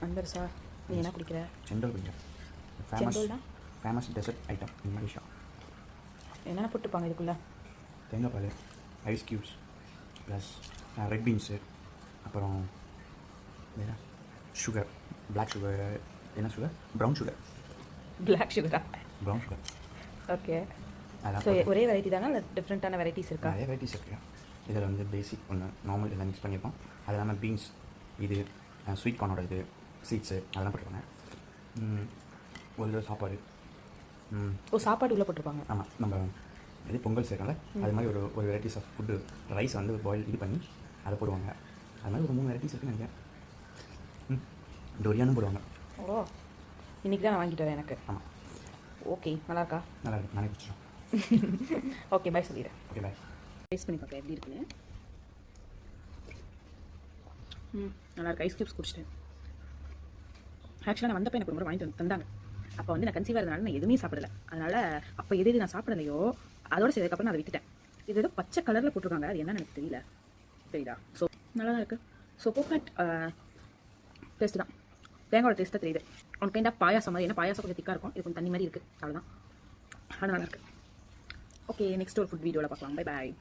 அந்தர்ஸா நீ என்ன குடிக்கிற? செண்டல் குடிக்கிறேன். செண்டல்னா famous dessert item in Malaysia. என்னென்ன போட்டுப்பாங்க இதுக்குள்ளே? தேங்காய் பால், ice cubes, plus red beans, அப்புறம் வேறு சுகர், பிளாக் சுகர், என்ன சுகர், ப்ரௌன் சுகர். பிளாக் சுகரா? Brown sugar. ஓகே. அதான் ஸோ ஒரே வெரைட்டி தானே இல்லை டிஃப்ரெண்ட்டான வெரைட்டிஸ் இருக்கா? நிறைய வெரைட்டிஸ் இருக்குது. இதில் வந்து பேசிக் ஒன்று நார்மல் எல்லாம் மிக்ஸ் பண்ணியிருக்கோம். அது இல்லாமல் பீன்ஸ், இது ஸ்வீட் கார்னோட இது சீட்ஸு அதெல்லாம் போட்டுருவாங்க. ஒரு தடவை சாப்பாடு. சாப்பாடு உள்ளே போட்டிருப்பாங்க. ஆமாம், நம்ம இது பொங்கல் செய்கிறோம்ல அது மாதிரி ஒரு வெரைட்டிஸ் ஆஃப் ஃபுட்டு ரைஸ் வந்து பாயில் இது பண்ணி அதை போடுவாங்க. அது மாதிரி ஒரு 3 வெரைட்டிஸ் இருக்குன்னு நினைக்கிறேன். டொரியானும் போடுவாங்க. ஓ, இன்றைக்கி தான் நான் வாங்கிட்டு வரேன் எனக்கு. ஆமாம். ஓகே, நல்லா இருக்கா? நல்லா இருக்கு, நானே குடிச்சிடும். ஓகே, பாய் சொல்லிடுறேன். ஓகே, பாய். டேஸ்ட் பண்ணி பார்க்க எப்படி இருக்குன்னு. நல்லா இருக்கு. ஐஸ் க்யூப்ஸ் குடிச்சிட்டேன். ஆக்சுவலாக நான் வந்தப்போ எனக்கு ஒரு முறை வாங்கிட்டு தந்தாங்க. அப்போ வந்து நான் கன்சீவாக இருந்தனால நான் எதுவுமே சாப்பிடல. அதனால் அப்போ எது நான் சாப்பிடலையோ அதோட செய்ததுக்கப்புறம் நான் அதை விட்டுட்டேன். இது ஏதோ பச்சை கலரில் போட்டிருக்காங்க, அது என்னன்னு எனக்கு தெரியல. தெரியுதா? ஸோ நல்லா தான் இருக்குது. ஸோ கோகனட் டேஸ்ட்டு தான், தேங்காயோட டேஸ்ட்டாக தெரியுது. ஒன் கைண்ட் ஆஃப் பாயாசம் மாதிரி. ஏன்னா பாயாசம் கொஞ்சம் திக்காக இருக்கும், இது கொஞ்சம் தண்ணி மாதிரி இருக்குது, அவ்வளோதான். ஆனால் நல்லாயிருக்கு. ஓகே, நெக்ஸ்ட் ஒரு ஃபுட் வீடியோவில் பார்க்கலாம். Bye bye.